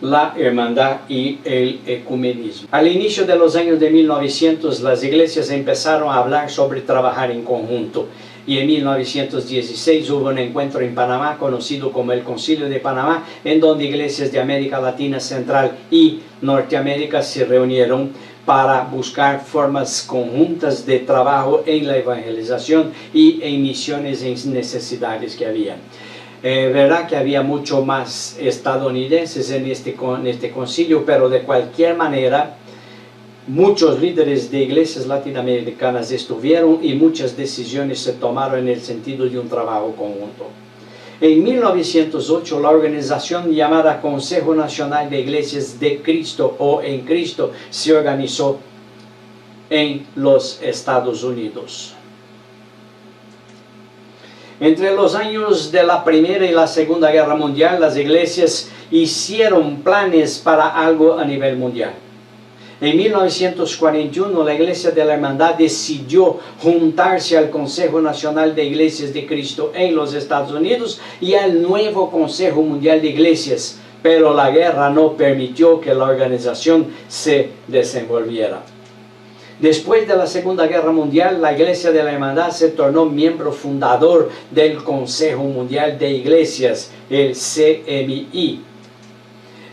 la hermandad y el ecumenismo. Al inicio de los años de 1900, las iglesias empezaron a hablar sobre trabajar en conjunto. Y en 1916 hubo un encuentro en Panamá conocido como el Concilio de Panamá, en donde iglesias de América Latina Central y Norteamérica se reunieron para buscar formas conjuntas de trabajo en la evangelización y en misiones en necesidades que había. Verdad que había mucho más estadounidenses en este concilio, pero de cualquier manera muchos líderes de iglesias latinoamericanas estuvieron y muchas decisiones se tomaron en el sentido de un trabajo conjunto. En 1908 la organización llamada Consejo Nacional de Iglesias de Cristo o en Cristo se organizó en los Estados Unidos. Entre los años de la Primera y la Segunda Guerra Mundial, las iglesias hicieron planes para algo a nivel mundial. En 1941, la Iglesia de la Hermandad decidió juntarse al Consejo Nacional de Iglesias de Cristo en los Estados Unidos y al nuevo Consejo Mundial de Iglesias, pero la guerra no permitió que la organización se desenvolviera. Después de la Segunda Guerra Mundial, la Iglesia de la Hermandad se tornó miembro fundador del Consejo Mundial de Iglesias, el CMI.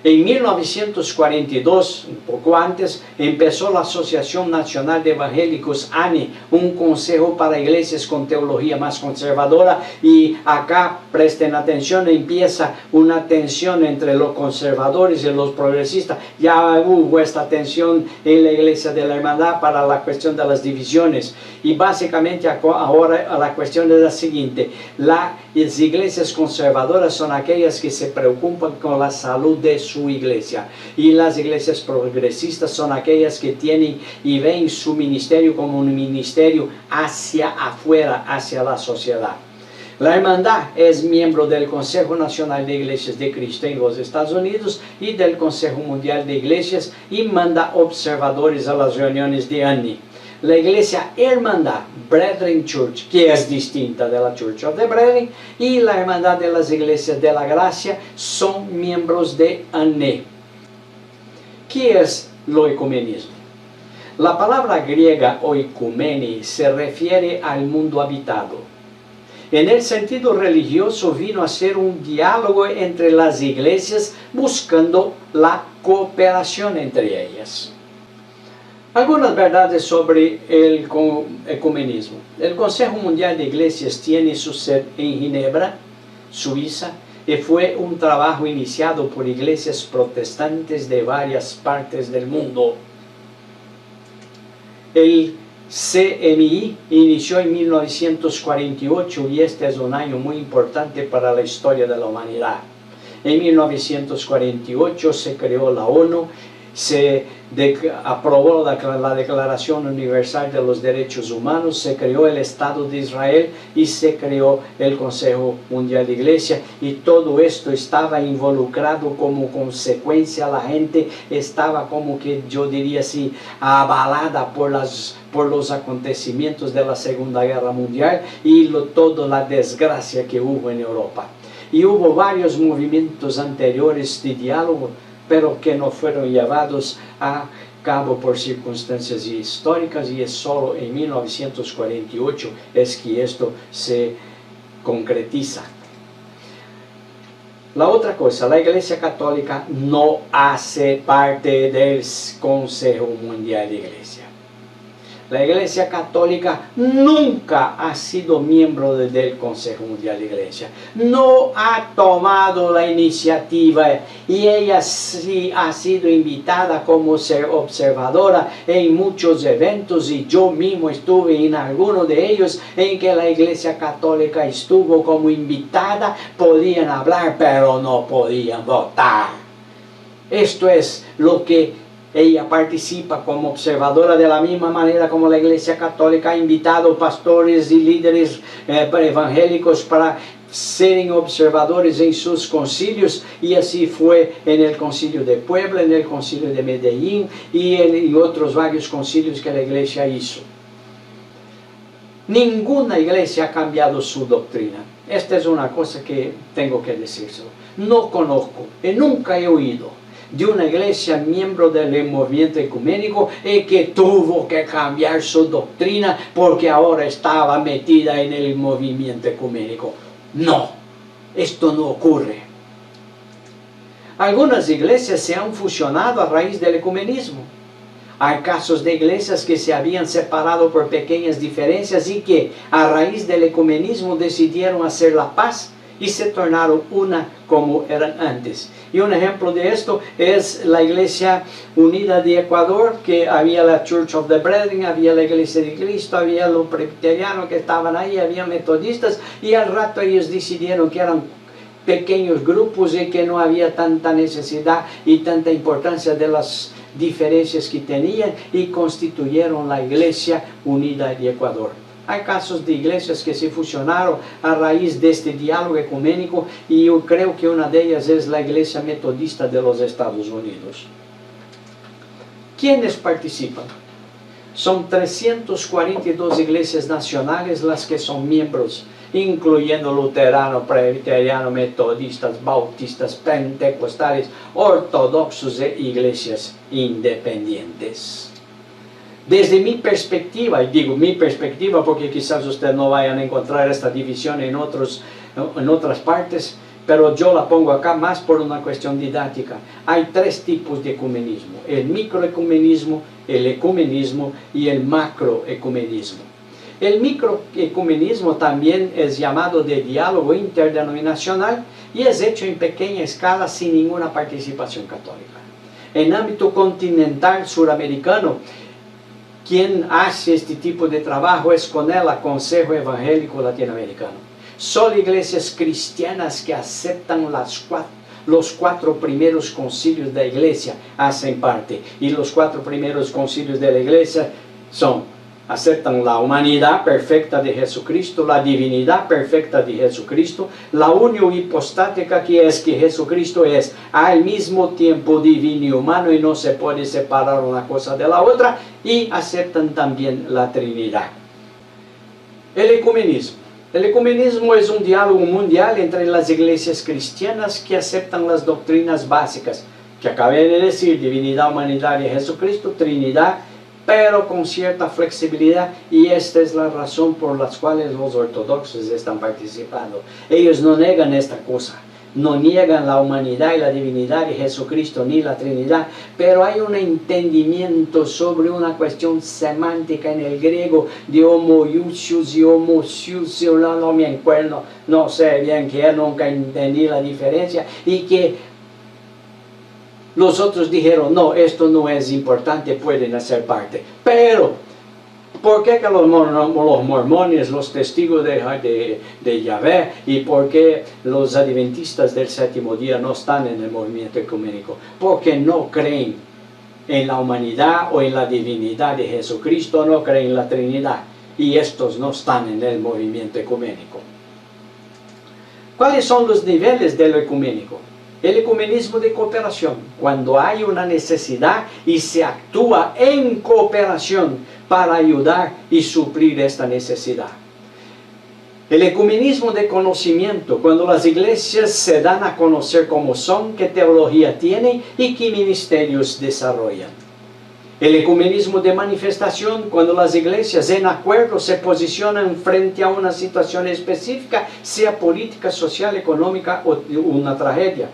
En 1942, un poco antes, empezó la Asociación Nacional de Evangélicos, ANE, un consejo para iglesias con teología más conservadora, y acá, presten atención, empieza una tensión entre los conservadores y los progresistas. Ya hubo esta tensión en la Iglesia de la Hermandad para la cuestión de las divisiones, y básicamente ahora la cuestión es la siguiente: las iglesias conservadoras son aquellas que se preocupan con la salud de su iglesia, y las iglesias progresistas son aquellas que tienen y ven su ministerio como un ministerio hacia afuera, hacia la sociedad. La hermandad es miembro del Consejo Nacional de Iglesias de Cristo en los Estados Unidos y del Consejo Mundial de Iglesias, y manda observadores a las reuniones de ANE. La iglesia Hermandad Brethren Church, que es distinta de la Church of the Brethren, y la Hermandad de las Iglesias de la Gracia son miembros de ANE. ¿Qué es lo ecumenismo? La palabra griega oikumene se refiere al mundo habitado. En el sentido religioso vino a ser un diálogo entre las iglesias buscando la cooperación entre ellas. Algunas verdades sobre el ecumenismo. El Consejo Mundial de Iglesias tiene su sede en Ginebra, Suiza, y fue un trabajo iniciado por iglesias protestantes de varias partes del mundo. El CMI inició en 1948 y este es un año muy importante para la historia de la humanidad. En 1948 se creó la ONU, se aprobó la Declaración Universal de los Derechos Humanos, se creó el Estado de Israel y se creó el Consejo Mundial de Iglesia, y todo esto estaba involucrado como consecuencia. La gente estaba como que, yo diría así, avalada por los acontecimientos de la Segunda Guerra Mundial y toda la desgracia que hubo en Europa. Y hubo varios movimientos anteriores de diálogo, pero que no fueron llevados a cabo por circunstancias históricas, y es solo en 1948 es que esto se concretiza. La otra cosa, la Iglesia Católica no hace parte del Consejo Mundial de Iglesia. La Iglesia Católica nunca ha sido miembro del Consejo Mundial de Iglesia. No ha tomado la iniciativa, y ella sí ha sido invitada como ser observadora en muchos eventos, y yo mismo estuve en alguno de ellos en que la Iglesia Católica estuvo como invitada. Podían hablar, pero no podían votar. Esto es lo que ella participa como observadora, de la misma manera como la Iglesia Católica ha invitado pastores y líderes evangélicos para serem observadores en sus concilios, y así fue en el concilio de Puebla, en el concilio de Medellín y en otros varios concilios que la Iglesia hizo. Ninguna iglesia ha cambiado su doctrina. Esta es una cosa que tengo que decírselo. No conozco y nunca he oído de una iglesia miembro del movimiento ecuménico y que tuvo que cambiar su doctrina porque ahora estaba metida en el movimiento ecuménico. No, esto no ocurre. Algunas iglesias se han fusionado a raíz del ecumenismo. Hay casos de iglesias que se habían separado por pequeñas diferencias y que a raíz del ecumenismo decidieron hacer la paz y se tornaron una como eran antes. Y un ejemplo de esto es la Iglesia Unida de Ecuador, que había la Church of the Brethren, había la Iglesia de Cristo, había los presbiterianos que estaban ahí, había metodistas, y al rato ellos decidieron que eran pequeños grupos y que no había tanta necesidad y tanta importancia de las diferencias que tenían y constituyeron la Iglesia Unida de Ecuador. Hay casos de iglesias que se fusionaron a raíz de este diálogo ecuménico y yo creo que una de ellas es la Iglesia Metodista de los Estados Unidos. ¿Quiénes participan? Son 342 iglesias nacionales las que son miembros, incluyendo luteranos, presbiterianos, metodistas, bautistas, pentecostales, ortodoxos e iglesias independientes. Desde mi perspectiva, y digo mi perspectiva porque quizás ustedes no vayan a encontrar esta división en otras partes, pero yo la pongo acá más por una cuestión didáctica. Hay tres tipos de ecumenismo: el microecumenismo, el ecumenismo y el macroecumenismo. El microecumenismo también es llamado de diálogo interdenominacional y es hecho en pequeña escala sin ninguna participación católica. En ámbito continental suramericano, quien hace este tipo de trabajo es CONEL, Consejo Evangélico Latinoamericano. Son iglesias cristianas que aceptan los cuatro primeros concilios de la iglesia, hacen parte. Y los cuatro primeros concilios de la iglesia aceptan la humanidad perfecta de Jesucristo, la divinidad perfecta de Jesucristo, la unión hipostática, que es que Jesucristo es al mismo tiempo divino y humano y no se puede separar una cosa de la otra, y aceptan también la Trinidad. El ecumenismo. El ecumenismo es un diálogo mundial entre las iglesias cristianas que aceptan las doctrinas básicas que acabé de decir: divinidad, humanidad de Jesucristo, Trinidad, pero con cierta flexibilidad, y esta es la razón por la cual los ortodoxos están participando. Ellos no niegan esta cosa, no niegan la humanidad y la divinidad de Jesucristo ni la Trinidad, pero hay un entendimiento sobre una cuestión semántica en el griego de homoiousios y homousios, no me acuerdo, no sé bien qué, nunca entendí la diferencia, y que los otros dijeron: no, esto no es importante, pueden hacer parte. Pero, ¿por qué que los mormones, los testigos de Yahvé, y por qué los adventistas del séptimo día no están en el movimiento ecuménico? Porque no creen en la humanidad o en la divinidad de Jesucristo, no creen en la Trinidad, y estos no están en el movimiento ecuménico. ¿Cuáles son los niveles del ecuménico? El ecumenismo de cooperación, cuando hay una necesidad y se actúa en cooperación para ayudar y suplir esta necesidad. El ecumenismo de conocimiento, cuando las iglesias se dan a conocer cómo son, qué teología tienen y qué ministerios desarrollan. El ecumenismo de manifestación, cuando las iglesias en acuerdo se posicionan frente a una situación específica, sea política, social, económica o una tragedia.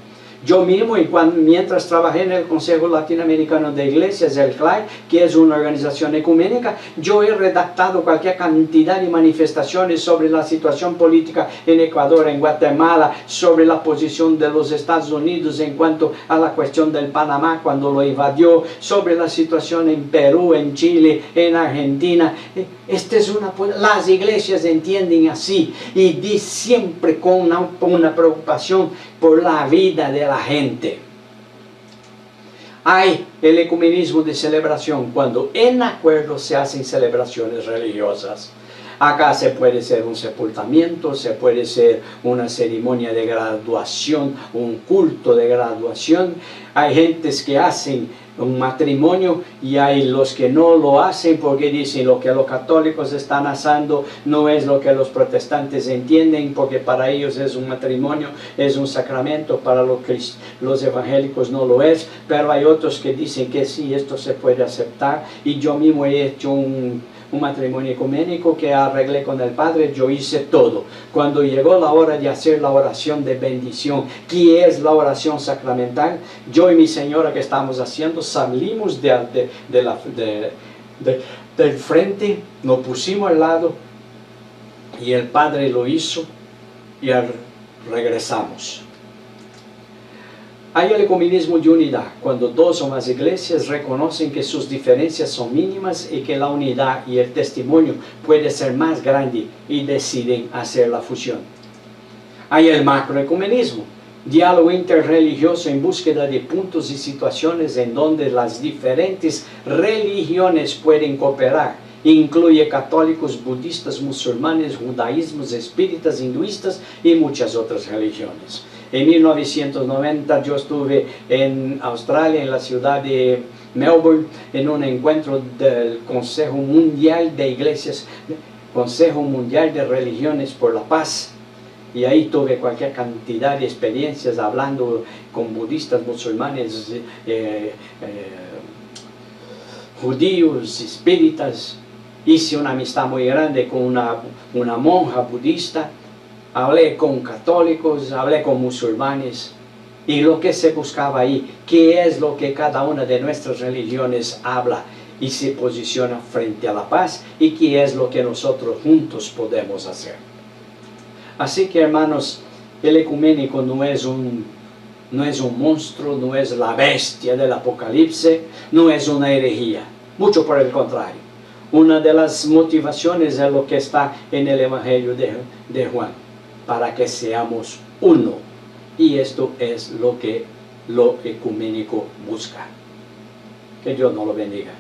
Yo mismo, mientras trabajé en el Consejo Latinoamericano de Iglesias, el CLAI, que es una organización ecuménica, yo he redactado cualquier cantidad de manifestaciones sobre la situación política en Ecuador, en Guatemala, sobre la posición de los Estados Unidos en cuanto a la cuestión del Panamá cuando lo invadió, sobre la situación en Perú, en Chile, en Argentina. Las iglesias entienden así y siempre con una preocupación por la vida de la gente. Hay el ecumenismo de celebración, cuando en acuerdo se hacen celebraciones religiosas. Acá se puede ser un sepultamiento, se puede ser una ceremonia de graduación, un culto de graduación. Hay gentes que hacen un matrimonio y hay los que no lo hacen porque dicen lo que los católicos están haciendo no es lo que los protestantes entienden, porque para ellos es un matrimonio, es un sacramento, para los evangélicos no lo es. Pero hay otros que dicen que sí, esto se puede aceptar. Y yo mismo he hecho un matrimonio ecuménico que arreglé con el Padre. Yo hice todo. Cuando llegó la hora de hacer la oración de bendición, que es la oración sacramental, yo y mi señora que estamos haciendo salimos del frente, nos pusimos al lado y el Padre lo hizo y regresamos. Hay el ecumenismo de unidad, cuando dos o más iglesias reconocen que sus diferencias son mínimas y que la unidad y el testimonio puede ser más grande y deciden hacer la fusión. Hay el macroecumenismo, diálogo interreligioso en búsqueda de puntos y situaciones en donde las diferentes religiones pueden cooperar. Incluye católicos, budistas, musulmanes, judaísmos, espíritas, hinduistas y muchas otras religiones. En 1990 yo estuve en Australia, en la ciudad de Melbourne, en un encuentro del Consejo Mundial de Iglesias, Consejo Mundial de Religiones por la Paz. Y ahí tuve cualquier cantidad de experiencias hablando con budistas, musulmanes, judíos, espíritas. Hice una amistad muy grande con una monja budista. Hablé con católicos, hablé con musulmanes, y lo que se buscaba ahí, qué es lo que cada una de nuestras religiones habla y se posiciona frente a la paz, y qué es lo que nosotros juntos podemos hacer. Así que, hermanos, el ecuménico no es un monstruo, no es la bestia del Apocalipsis, no es una herejía, mucho por el contrario. Una de las motivaciones es lo que está en el Evangelio de Juan, para que seamos uno. Y esto es lo que lo ecuménico busca. Que Dios nos lo bendiga.